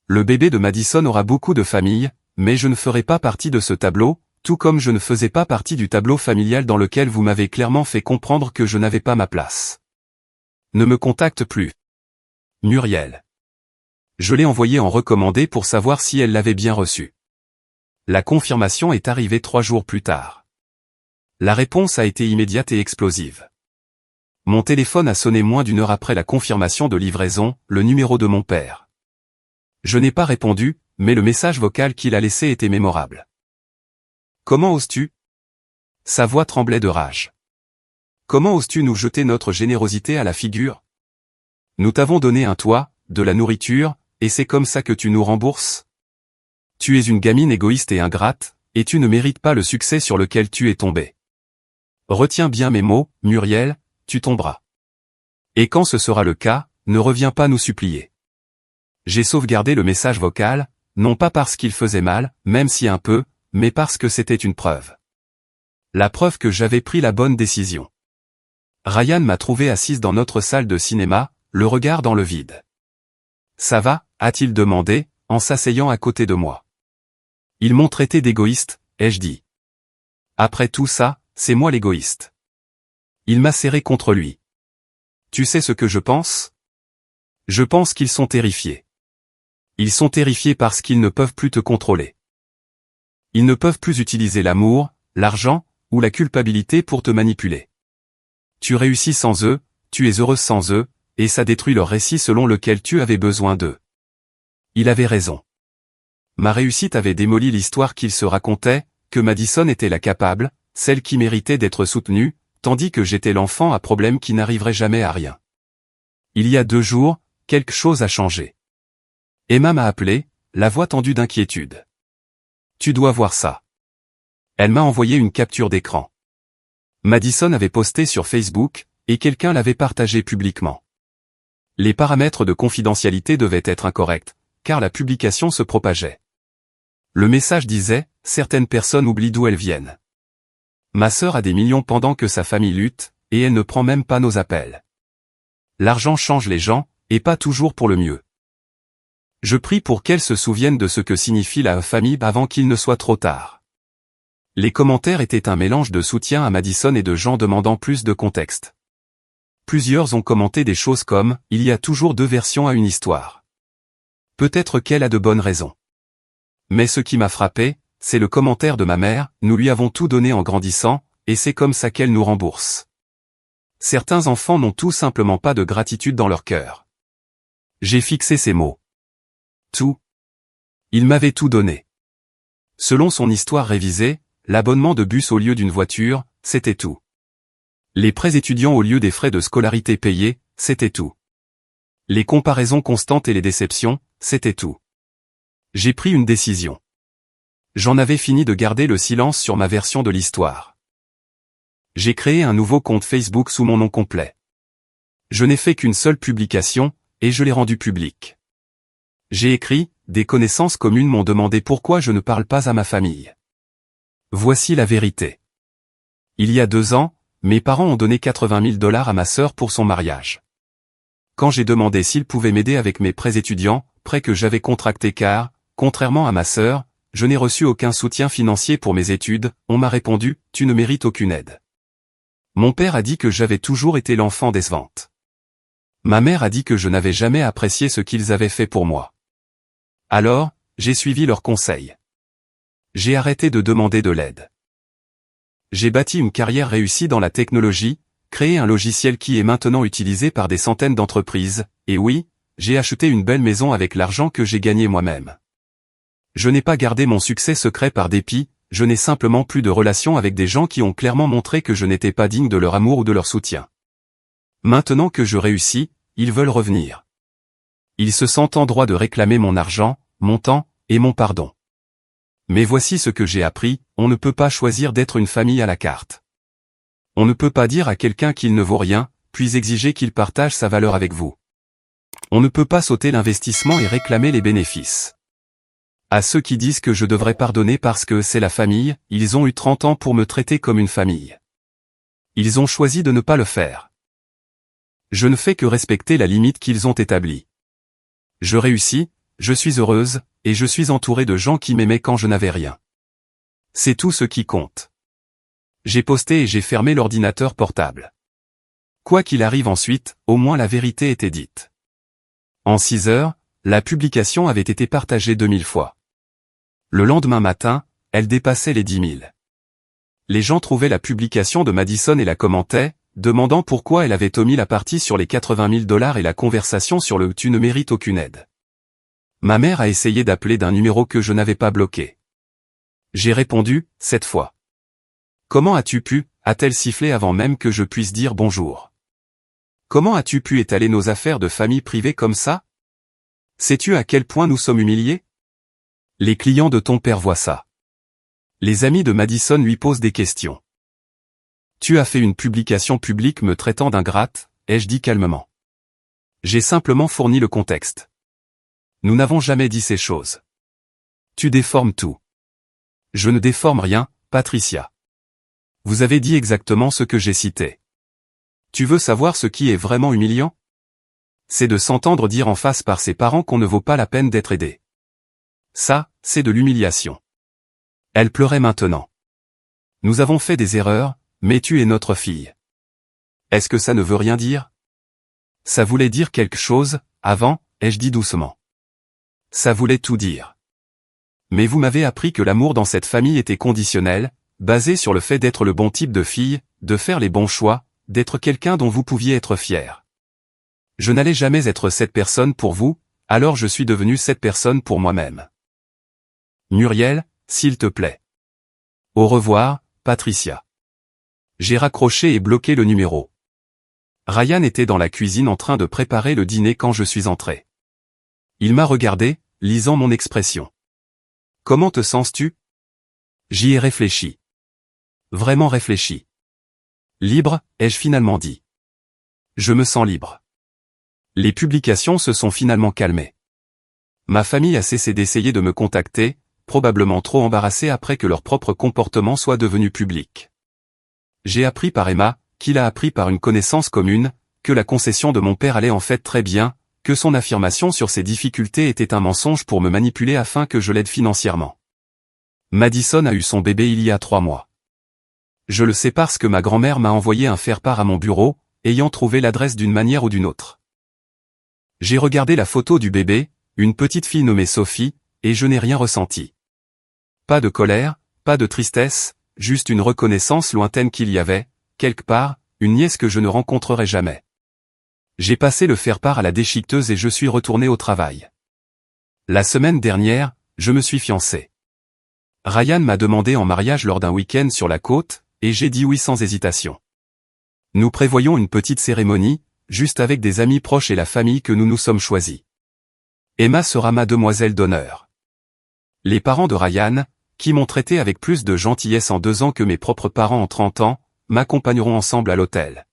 Le bébé de Madison aura beaucoup de familles, mais je ne ferai pas partie de ce tableau, tout comme je ne faisais pas partie du tableau familial dans lequel vous m'avez clairement fait comprendre que je n'avais pas ma place. Ne me contacte plus. Muriel. Je l'ai envoyé en recommandé pour savoir si elle l'avait bien reçu. La confirmation est arrivée 3 jours plus tard. La réponse a été immédiate et explosive. Mon téléphone a sonné moins d'1 heure après la confirmation de livraison, le numéro de mon père. Je n'ai pas répondu, mais le message vocal qu'il a laissé était mémorable. Comment oses-tu? Sa voix tremblait de rage. Comment oses-tu nous jeter notre générosité à la figure? Nous t'avons donné un toit, de la nourriture, et c'est comme ça que tu nous rembourses? Tu es une gamine égoïste et ingrate, et tu ne mérites pas le succès sur lequel tu es tombé. Retiens bien mes mots, Muriel, tu tomberas. Et quand ce sera le cas, ne reviens pas nous supplier. J'ai sauvegardé le message vocal, non pas parce qu'il faisait mal, même si un peu, mais parce que c'était une preuve. La preuve que j'avais pris la bonne décision. Ryan m'a trouvé assise dans notre salle de cinéma, le regard dans le vide. Ça va, a-t-il demandé, en s'asseyant à côté de moi. Ils m'ont traité d'égoïste, ai-je dit. Après tout ça, c'est moi l'égoïste. Il m'a serré contre lui. Tu sais ce que je pense? Je pense qu'ils sont terrifiés. Ils sont terrifiés parce qu'ils ne peuvent plus te contrôler. Ils ne peuvent plus utiliser l'amour, l'argent, ou la culpabilité pour te manipuler. Tu réussis sans eux, tu es heureuse sans eux, et ça détruit leur récit selon lequel tu avais besoin d'eux. Il avait raison. Ma réussite avait démoli l'histoire qu'ils se racontaient, que Madison était la capable, celle qui méritait d'être soutenue, tandis que j'étais l'enfant à problème qui n'arriverait jamais à rien. Il y a 2 jours, quelque chose a changé. Emma m'a appelé, la voix tendue d'inquiétude. Tu dois voir ça. Elle m'a envoyé une capture d'écran. Madison avait posté sur Facebook, et quelqu'un l'avait partagé publiquement. Les paramètres de confidentialité devaient être incorrects, car la publication se propageait. Le message disait, certaines personnes oublient d'où elles viennent. Ma sœur a des millions pendant que sa famille lutte, et elle ne prend même pas nos appels. L'argent change les gens, et pas toujours pour le mieux. Je prie pour qu'elle se souvienne de ce que signifie la famille avant qu'il ne soit trop tard. Les commentaires étaient un mélange de soutien à Madison et de gens demandant plus de contexte. Plusieurs ont commenté des choses comme « Il y a toujours 2 versions à une histoire ». Peut-être qu'elle a de bonnes raisons. Mais ce qui m'a frappé, c'est le commentaire de ma mère « Nous lui avons tout donné en grandissant, et c'est comme ça qu'elle nous rembourse ». Certains enfants n'ont tout simplement pas de gratitude dans leur cœur. J'ai fixé ces mots. Tout. Il m'avait tout donné. Selon son histoire révisée, l'abonnement de bus au lieu d'une voiture, c'était tout. Les prêts étudiants au lieu des frais de scolarité payés, c'était tout. Les comparaisons constantes et les déceptions, c'était tout. J'ai pris une décision. J'en avais fini de garder le silence sur ma version de l'histoire. J'ai créé un nouveau compte Facebook sous mon nom complet. Je n'ai fait qu'une seule publication, et je l'ai rendu public. J'ai écrit, des connaissances communes m'ont demandé pourquoi je ne parle pas à ma famille. Voici la vérité. Il y a 2 ans, mes parents ont donné $80 000 à ma sœur pour son mariage. Quand j'ai demandé s'ils pouvaient m'aider avec mes prêts étudiants, prêts que j'avais contractés car, contrairement à ma sœur, je n'ai reçu aucun soutien financier pour mes études, on m'a répondu, tu ne mérites aucune aide. Mon père a dit que j'avais toujours été l'enfant décevante. Ma mère a dit que je n'avais jamais apprécié ce qu'ils avaient fait pour moi. Alors, j'ai suivi leurs conseils. J'ai arrêté de demander de l'aide. J'ai bâti une carrière réussie dans la technologie, créé un logiciel qui est maintenant utilisé par des centaines d'entreprises, et oui, j'ai acheté une belle maison avec l'argent que j'ai gagné moi-même. Je n'ai pas gardé mon succès secret par dépit, je n'ai simplement plus de relation avec des gens qui ont clairement montré que je n'étais pas digne de leur amour ou de leur soutien. Maintenant que je réussis, ils veulent revenir. Ils se sentent en droit de réclamer mon argent, mon temps, et mon pardon. Mais voici ce que j'ai appris, on ne peut pas choisir d'être une famille à la carte. On ne peut pas dire à quelqu'un qu'il ne vaut rien, puis exiger qu'il partage sa valeur avec vous. On ne peut pas sauter l'investissement et réclamer les bénéfices. À ceux qui disent que je devrais pardonner parce que c'est la famille, ils ont eu 30 ans pour me traiter comme une famille. Ils ont choisi de ne pas le faire. Je ne fais que respecter la limite qu'ils ont établie. Je réussis, je suis heureuse, et je suis entourée de gens qui m'aimaient quand je n'avais rien. C'est tout ce qui compte. J'ai posté et j'ai fermé l'ordinateur portable. Quoi qu'il arrive ensuite, au moins la vérité était dite. En 6 heures, la publication avait été partagée 2000 fois. Le lendemain matin, elle dépassait les 10 000. Les gens trouvaient la publication de Madison et la commentaient, demandant pourquoi elle avait omis la partie sur les 80 000 $ et la conversation sur le « tu ne mérites aucune aide ». Ma mère a essayé d'appeler d'un numéro que je n'avais pas bloqué. J'ai répondu, cette fois. Comment as-tu pu, a-t-elle sifflé avant même que je puisse dire bonjour. Comment as-tu pu étaler nos affaires de famille privées comme ça? Sais-tu à quel point nous sommes humiliés? Les clients de ton père voient ça. Les amis de Madison lui posent des questions. Tu as fait une publication publique me traitant d'ingrate, ai-je dit calmement. J'ai simplement fourni le contexte. Nous n'avons jamais dit ces choses. Tu déformes tout. Je ne déforme rien, Patricia. Vous avez dit exactement ce que j'ai cité. Tu veux savoir ce qui est vraiment humiliant? C'est de s'entendre dire en face par ses parents qu'on ne vaut pas la peine d'être aidé. Ça, c'est de l'humiliation. Elle pleurait maintenant. Nous avons fait des erreurs, mais tu es notre fille. Est-ce que ça ne veut rien dire? Ça voulait dire quelque chose, avant, ai-je dit doucement. Ça voulait tout dire. Mais vous m'avez appris que l'amour dans cette famille était conditionnel, basé sur le fait d'être le bon type de fille, de faire les bons choix, d'être quelqu'un dont vous pouviez être fier. Je n'allais jamais être cette personne pour vous, alors je suis devenu cette personne pour moi-même. Muriel, s'il te plaît. Au revoir, Patricia. J'ai raccroché et bloqué le numéro. Ryan était dans la cuisine en train de préparer le dîner quand je suis entré. Il m'a regardé, lisant mon expression. Comment te sens-tu? J'y ai réfléchi. Vraiment réfléchi. Libre, ai-je finalement dit. Je me sens libre. Les publications se sont finalement calmées. Ma famille a cessé d'essayer de me contacter, probablement trop embarrassée après que leur propre comportement soit devenu public. J'ai appris par Emma, qu'il a appris par une connaissance commune, que la concession de mon père allait en fait très bien, que son affirmation sur ses difficultés était un mensonge pour me manipuler afin que je l'aide financièrement. Madison a eu son bébé il y a 3 mois. Je le sais parce que ma grand-mère m'a envoyé un faire-part à mon bureau, ayant trouvé l'adresse d'une manière ou d'une autre. J'ai regardé la photo du bébé, une petite fille nommée Sophie, et je n'ai rien ressenti. Pas de colère, pas de tristesse, juste une reconnaissance lointaine qu'il y avait, quelque part, une nièce que je ne rencontrerai jamais. J'ai passé le faire-part à la déchiqueteuse et je suis retourné au travail. La semaine dernière, je me suis fiancé. Ryan m'a demandé en mariage lors d'un week-end sur la côte, et j'ai dit oui sans hésitation. Nous prévoyons une petite cérémonie, juste avec des amis proches et la famille que nous nous sommes choisis. Emma sera ma demoiselle d'honneur. Les parents de Ryan, qui m'ont traité avec plus de gentillesse en 2 ans que mes propres parents en 30 ans, m'accompagneront ensemble à l'hôtel.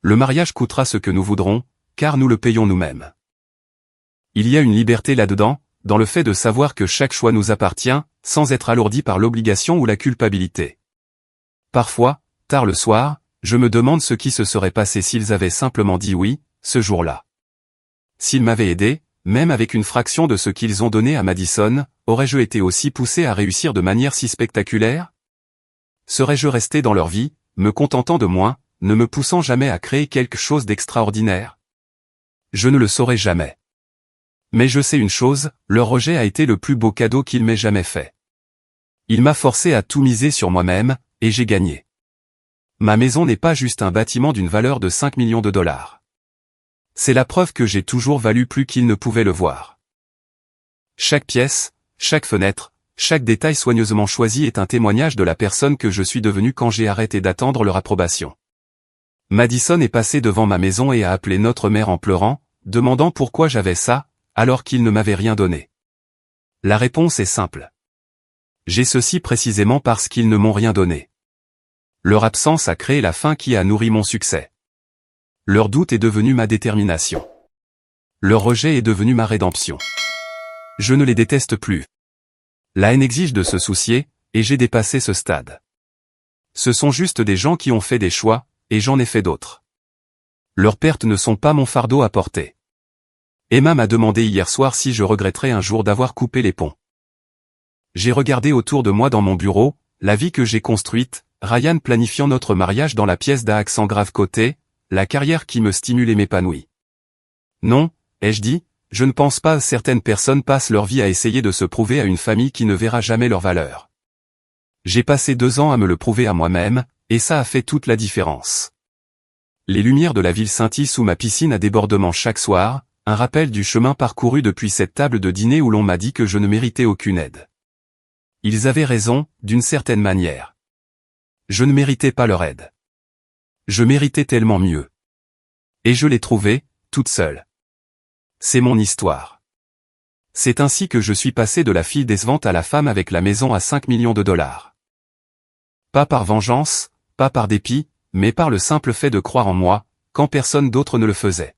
Le mariage coûtera ce que nous voudrons, car nous le payons nous-mêmes. Il y a une liberté là-dedans, dans le fait de savoir que chaque choix nous appartient, sans être alourdi par l'obligation ou la culpabilité. Parfois, tard le soir, je me demande ce qui se serait passé s'ils avaient simplement dit oui, ce jour-là. S'ils m'avaient aidé, même avec une fraction de ce qu'ils ont donné à Madison, aurais-je été aussi poussé à réussir de manière si spectaculaire? Serais-je resté dans leur vie, me contentant de moins, ne me poussant jamais à créer quelque chose d'extraordinaire? Je ne le saurais jamais. Mais je sais une chose, leur rejet a été le plus beau cadeau qu'il m'ait jamais fait. Il m'a forcé à tout miser sur moi-même, et j'ai gagné. Ma maison n'est pas juste un bâtiment d'une valeur de 5 millions de $. C'est la preuve que j'ai toujours valu plus qu'ils ne pouvaient le voir. Chaque pièce, chaque fenêtre, chaque détail soigneusement choisi est un témoignage de la personne que je suis devenu quand j'ai arrêté d'attendre leur approbation. Madison est passé devant ma maison et a appelé notre mère en pleurant, demandant pourquoi j'avais ça, alors qu'il ne m'avait rien donné. La réponse est simple. J'ai ceci précisément parce qu'ils ne m'ont rien donné. Leur absence a créé la faim qui a nourri mon succès. Leur doute est devenu ma détermination. Leur rejet est devenu ma rédemption. Je ne les déteste plus. La haine exige de se soucier, et j'ai dépassé ce stade. Ce sont juste des gens qui ont fait des choix, et j'en ai fait d'autres. Leurs pertes ne sont pas mon fardeau à porter. Emma m'a demandé hier soir si je regretterais un jour d'avoir coupé les ponts. J'ai regardé autour de moi dans mon bureau, la vie que j'ai construite, Ryan planifiant notre mariage dans la pièce d'à accent grave côté, la carrière qui me stimule et m'épanouit. Non, ai-je dit, je ne pense pas. Certaines personnes passent leur vie à essayer de se prouver à une famille qui ne verra jamais leur valeur. J'ai passé 2 ans à me le prouver à moi-même, et ça a fait toute la différence. Les lumières de la ville scintillent sous ma piscine à débordement chaque soir, un rappel du chemin parcouru depuis cette table de dîner où l'on m'a dit que je ne méritais aucune aide. Ils avaient raison, d'une certaine manière. Je ne méritais pas leur aide. Je méritais tellement mieux. Et je l'ai trouvée, toute seule. C'est mon histoire. C'est ainsi que je suis passé de la fille décevante à la femme avec la maison à 5 millions de dollars. Pas par vengeance, pas par dépit, mais par le simple fait de croire en moi, quand personne d'autre ne le faisait.